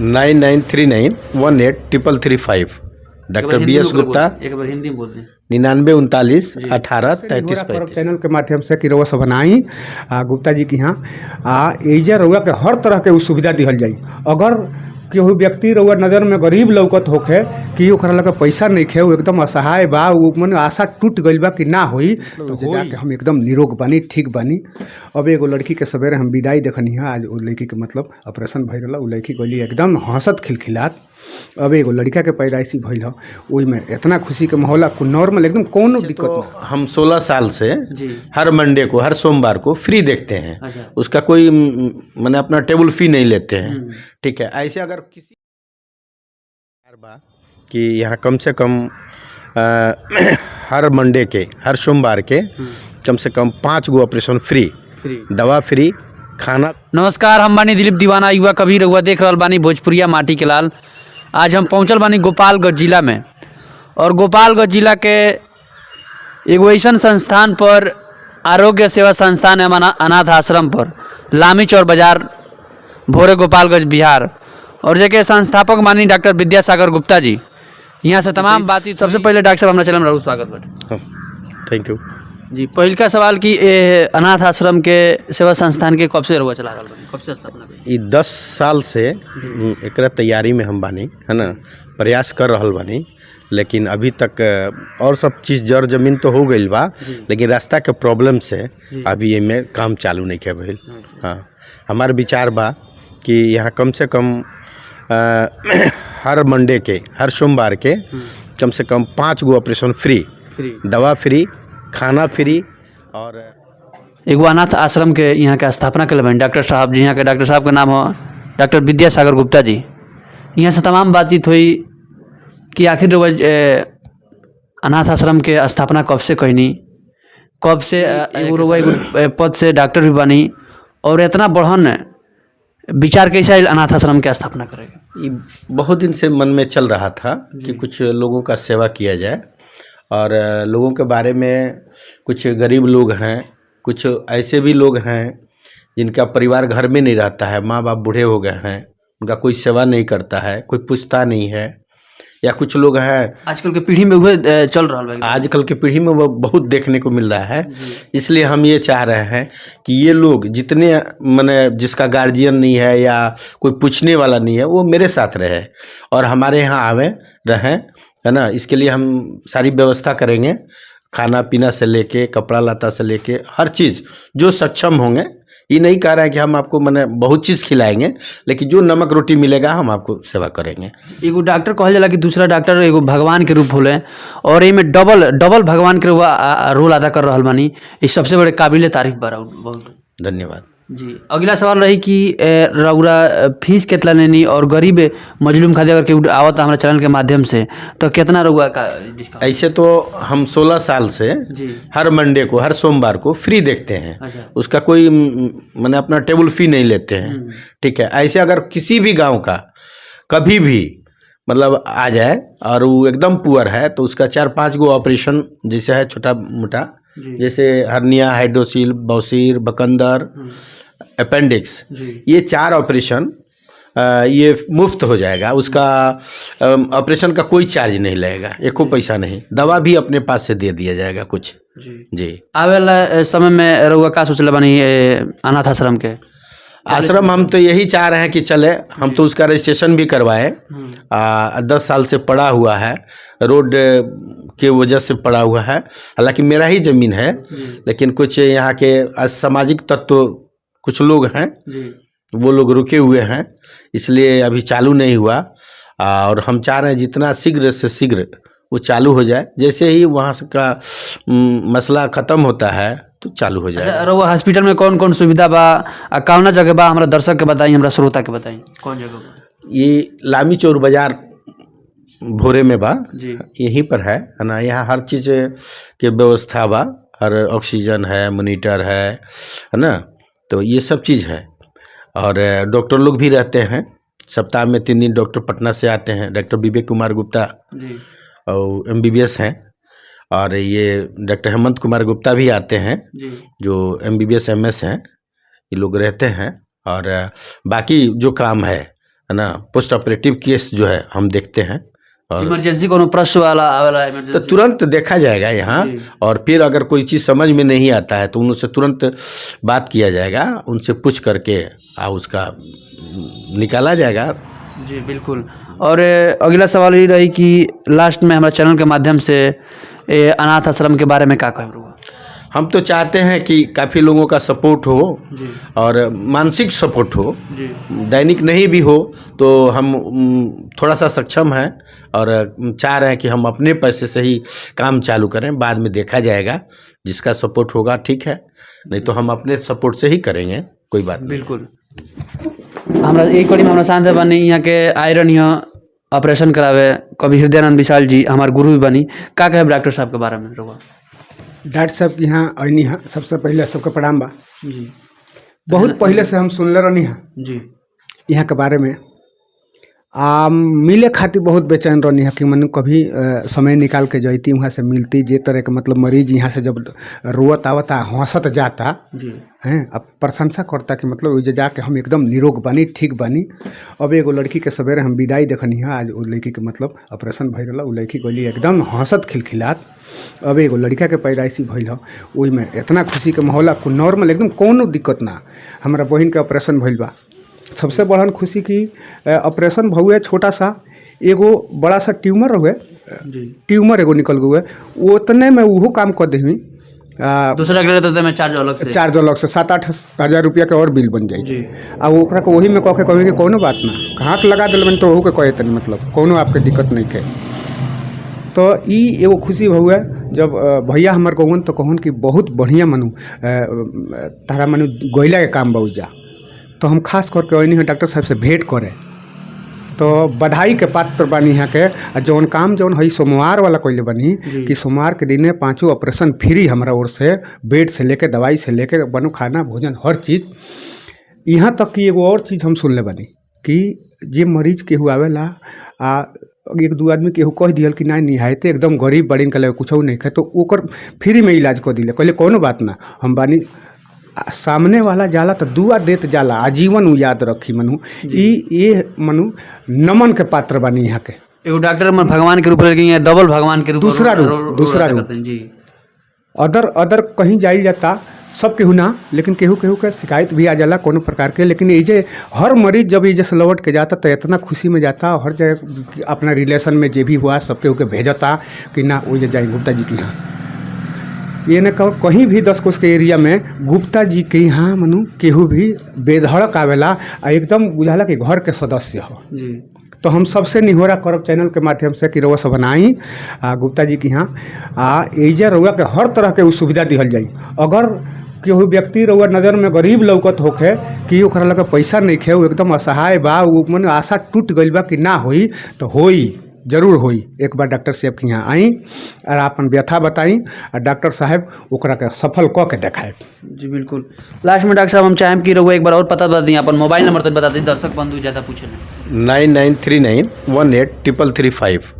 9939183335। Doctor BS Gupta. एक बार हिंदी में बोल दें। 9939183335 चैनल के माध्यम से कि रउआ सब बनाई गुप्ता जी के यहाँ एजा रउआ के हर तरह के सुविधा दिहल जाई। अगर केहू व्यक्ति रउआ नज़र में गरीब लौकत होखे कि ओकरा लगे पैसा नहीं खे, वो एकदम असहाय बा, वो मन आशा टूट गइल बा कि ना होई, तो जाके हम एकदम निरोग बानी, ठीक बानी। अब एगो लड़की के सवेरे हम विदाई देखनी है। आज वो लड़की के मतलब ऑपरेशन भइल रहा, वो लड़की गइली एकदम हंसत खिलखिलात। अब एगो लड़का के पैदाइशी भइल है, ओई में इतना खुशी के माहौल नॉर्मल एकदम कोनो दिक्कत तो ना। हम 16 साल से हर मंडे को, हर सोमवार को फ्री देखते हैं। उसका कोई मैंने अपना टेबल फी नहीं लेते हैं। ठीक है। ऐसे अगर किसी कि यहाँ कम से कम हर मंडे के, हर सोमवार के कम से कम 5 गो ऑपरेशन फ्री, दवा फ्री, खाना। नमस्कार, हम बानी दिलीप दीवाना, युवा कवि। रउआ देख रहल बानी भोजपुरिया माटी के लाल। आज हम पहुंचल बानी गोपालगंज जिला में, और गोपालगंज जिला के एगो ऐसन संस्थान पर, आरोग्य सेवा संस्थान एवं अनाथ आश्रम पर, लामी चौर बाजार, भोरे, गोपालगंज, बिहार। और जेके संस्थापक मानी डॉक्टर विद्यासागर गुप्ता जी। यहाँ से तमाम बातचीत। सबसे पहले डॉक्टर साहब, हमारा चैनल में रहू स्वागत बाटे। थैंक यू जी। पहिलका सवाल कि अनाथ आश्रम के सेवा संस्थान के कब से रउआ चला रहल बानी, कब से स्थापना करी? 10 साल से एकरा तैयारी में हम बानी, है ना, प्रयास कर रहल बानी। लेकिन अभी तक और सब चीज़ जड़ जमीन तो हो गई बा, लेकिन रास्ता के प्रॉब्लम से अभी में काम चालू नहीं किया भइल। हाँ, हमार विचार बा कि यहाँ कम से कम हर मंडे के, हर सोमवार के कम से कम 5 गो ऑपरेशन फ्री, दवा फ्री, खाना फ्री। और एगो अनाथ आश्रम के यहाँ के स्थापना के लिए डॉक्टर साहब जी, यहाँ के डॉक्टर साहब के नाम हो डॉक्टर विद्यासागर गुप्ता जी। यहाँ से तमाम बातचीत हुई कि आखिर अनाथ आश्रम के स्थापना कब से कहनी, कब से एगो पद से डॉक्टर भी बनी, और इतना बढ़न विचार कैसे आयल अनाथ आश्रम के स्थापना करेगा? ये बहुत दिन से मन में चल रहा था कि कुछ लोगों का सेवा किया जाए, और लोगों के बारे में, कुछ गरीब लोग हैं, कुछ ऐसे भी लोग हैं जिनका परिवार घर में नहीं रहता है, माँ बाप बूढ़े हो गए हैं, उनका कोई सेवा नहीं करता है, कोई पूछता नहीं है। या कुछ लोग हैं आजकल के पीढ़ी में वह चल रहा है, आजकल के पीढ़ी में वो बहुत देखने को मिल रहा है। इसलिए हम ये चाह रहे हैं कि ये लोग जितने, माने जिसका गार्जियन नहीं है या कोई पूछने वाला नहीं है, वो मेरे साथ रहे और हमारे यहाँ आवे रहें, है ना। इसके लिए हम सारी व्यवस्था करेंगे, खाना पीना से लेके, कपड़ा लता से लेके, हर चीज़ जो सक्षम होंगे। ये नहीं कह रहे हैं कि हम आपको मैंने बहुत चीज़ खिलाएंगे, लेकिन जो नमक रोटी मिलेगा हम आपको सेवा करेंगे। एगो डॉक्टर कहल जाला कि दूसरा डॉक्टर एगो भगवान के रूप होले, और ये में डबल भगवान के रोल अदा कर रहल बानी। इस सबसे बड़े काबिल तारीफ बा। बहुत धन्यवाद जी। अगला सवाल रही कि रउरा फीस कितना लेनी, और गरीब मजलूम खातिर अगर केहू आवत हमारे चैनल के माध्यम से तो कितना रउआ का डिस्काउंट? ऐसे तो हम 16 साल से हर मंडे को, हर सोमवार को फ्री देखते हैं। उसका कोई मैंने अपना टेबल फी नहीं लेते हैं। ठीक है। ऐसे अगर किसी भी गांव का कभी भी मतलब आ जाए और वो एकदम पुअर है, तो उसका 4-5 गो ऑपरेशन जैसे है छोटा मोटा, जैसे हर्निया, हाइड्रोसील, बौसीर, बकंदर, अपेंडिक्स, ये 4 ऑपरेशन ये मुफ्त हो जाएगा। उसका ऑपरेशन का कोई चार्ज नहीं लगेगा, एको पैसा नहीं। दवा भी अपने पास से दे दिया जाएगा कुछ। जी। आवे वाला समय में रउआ का सोचले बानी अनाथ आश्रम के? आश्रम हम तो यही चाह रहे हैं कि चले। हम तो उसका रजिस्ट्रेशन भी करवाए। 10 साल से पड़ा हुआ है, रोड के वजह से पड़ा हुआ है। हालांकि मेरा ही ज़मीन है, लेकिन कुछ यहाँ के असामाजिक तत्व कुछ लोग हैं, वो लोग रुके हुए हैं, इसलिए अभी चालू नहीं हुआ। और हम चाह रहे हैं जितना शीघ्र से शीघ्र वो चालू हो जाए। जैसे ही वहाँ का मसला ख़त्म होता है तो चालू हो जाएगा। और वो हॉस्पिटल में कौन कौन सुविधा बा, कौन जगह बा, हमारा दर्शक के बताई, हमारा श्रोता के बताई कौन जगह बा? ये लामी चौर बाजार भोरे में बा जी, यहीं पर है ना। यहाँ हर चीज़ के व्यवस्था बा, हर ऑक्सीजन है, मॉनिटर है ना। तो ये सब चीज़ है। और डॉक्टर लोग भी रहते हैं, सप्ताह में 3 दिन डॉक्टर पटना से आते हैं। डॉक्टर विवेक कुमार गुप्ता जी और MBBS हैं, और ये डॉक्टर हेमंत कुमार गुप्ता भी आते हैं जी, जो MBBS MS हैं। ये लोग रहते हैं। और बाकी जो काम है है ना, पोस्ट ऑपरेटिव केस जो है हम देखते हैं। और इमरजेंसी कोनो प्रश्न वाला तो इमरजेंसी तुरंत देखा जाएगा यहाँ, और फिर अगर कोई चीज़ समझ में नहीं आता है तो उनसे तुरंत बात किया जाएगा, उनसे पूछ करके उसका निकाला जाएगा। जी बिल्कुल। और अगला सवाल ये रही कि लास्ट में हमारे चैनल के माध्यम से अनाथ आश्रम के बारे में क्या कहें? हम तो चाहते हैं कि काफ़ी लोगों का सपोर्ट हो और मानसिक सपोर्ट हो, दैनिक नहीं भी हो तो हम थोड़ा सा सक्षम हैं और चाह रहे हैं कि हम अपने पैसे से ही काम चालू करें, बाद में देखा जाएगा, जिसका सपोर्ट होगा ठीक है, नहीं तो हम अपने सपोर्ट से ही करेंगे, कोई बात नहीं। बिल्कुल। हमरा एक कड़ी में हमरा साथ बनी यहाँ के आयरन यहाँ ऑपरेशन करावे कभी हृदयानंद विशाल जी हमारे गुरु भी बनी, का कहे डॉक्टर साहब के बारे में? डॉक्टर साहब के यहाँ अनी है, सबसे पहले सबके प्रणाम बा जी। बहुत पहले से हम सुनले रहनी है जी यहाँ के बारे में। मिले खातिर बहुत बेचैन रहनी है कि मन कभी समय निकाल के जैती वहाँ से मिलती, जे तरह के मतलब मरीज यहाँ से जब रोत आवता हंसत जाता हैं, अब प्रशंसा करता कि मतलब वही जाके हम एकदम निरोग बनी, ठीक बनी। अब एगो लड़की के सवेरे हम विदाई देखनी है, आज वो लड़की के मतलब ऑपरेशन भइल रहा, वो लड़की गली एकदम हंसत खिलखिलात। अब एगो लड़का के पैदाइशी भइल है, वही में इतना खुशी के माहौल, नॉर्मल एकदम कोनो दिक्कत ना। हमारा बहन के ऑपरेशन भइल बा, सबसे बड़न खुशी की ऑपरेशन भहुए, छोटा सा एगो बड़ा सा ट्यूमर हुए, ट्यूमर एगो निकल गए, उतने में वो काम कर देवी। दूसरा के में चार्ज अलग से 7-8 हज़ार रुपया के और बिल बन जाए। अब ओकरा को वही में कह के कहे कि कोनो बात ना, हाथ लगा दिल तो वहू के कहे तनी मतलब कोनो आपके दिक्कत नहीं है। तो ई एगो खुशी हुए जब भैया हमार कहन तो कहन कि बहुत बढ़िया मनु तारा मनु गोइला के काम बहुजा, तो हम खास करके वही डॉक्टर साहब से भेंट करे, तो बधाई के पात्र बनी यहाँ के। जौन काम जौन है सोमवार वाला कैले बनी कि सोमवार के दिन 5 ऑपरेशन फ्री हमारा ओर से, बेड से लेके दवाई से लेके बनो खाना भोजन हर चीज़। यहाँ तक कि एगो और चीज़ हम सुनले बनी कि जे मरीज केहू आवेला एक दू आदमी केहू कह दियल कि नहीं निहायते एकदम गरीब बड़ीन के कुछ नहीं खाए तो ओकर फ्री में इलाज कर दिले, कहले कोनो बात ना, हम बानी सामने वाला जाला तो दुआ देत जाला, आजीवन उ याद रखी मनु। ये मनु नमन के पात्र बनी यहाँ के। एगो डॉक्टर में भगवान के रूप में डबल भगवान के रूप, दूसरा रूप जी। अदर कहीं जाइल जाता सब केहू ना, लेकिन केहू केहू के शिकायत भी आ जाला कोनो प्रकार के, लेकिन ये हर मरीज जब ये से लौट के जाता तो इतना खुशी में जाता, हर जगह अपना रिलेशन में जे भी हुआ सब केहू के भेजता कि ना वो जाए गुप्ता जी के यहाँ। ये न कहीं भी 10 कोस के एरिया में गुप्ता जी के यहाँ मनु केहू भी बेधड़क आवेला, एकदम बुझाला कि घर के सदस्य हो जी। तो हम सबसे निहोरा करब चैनल के माध्यम से कि रउआ सब बनाई गुप्ता जी के यहाँ एजा रउआ के हर तरह के सुविधा दिहल जाई। अगर केहू व्यक्ति रउआ नज़र में गरीब लौकत होखे कि ओकरा लगे पैसा नहीं खे, वो एकदम असहाय बा, वो मन आशा टूट गई बा कि ना होई, तो होई जरूर होई। एक बार डॉक्टर साहब के यहाँ आई और अपन व्यथा बताई और डॉक्टर साहब ओकरा के सफल कऽ के देखाए। जी बिल्कुल। लास्ट में डॉक्टर साहब हम चाहें कि रउआ एक बार और पता बता दी, अपन मोबाइल नंबर तो बता दी, दर्शक बंधु ज़्यादा पूछे। 9939183355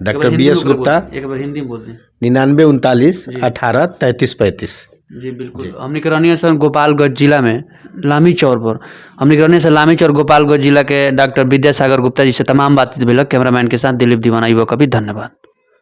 डॉक्टर BS गुप्ता। एक बार हिंदी में बोल दें। 9939183335। जी बिल्कुल। हमने करनी है गोपालगंज जिला में लामी चौर पर, हमने करनी से लामी चौर गोपालगंज जिला के डॉक्टर विद्यासागर गुप्ता जी से तमाम बातचीत भेलक। कैमरामैन के साथ दिलीप दीवाना युवा का भी धन्यवाद।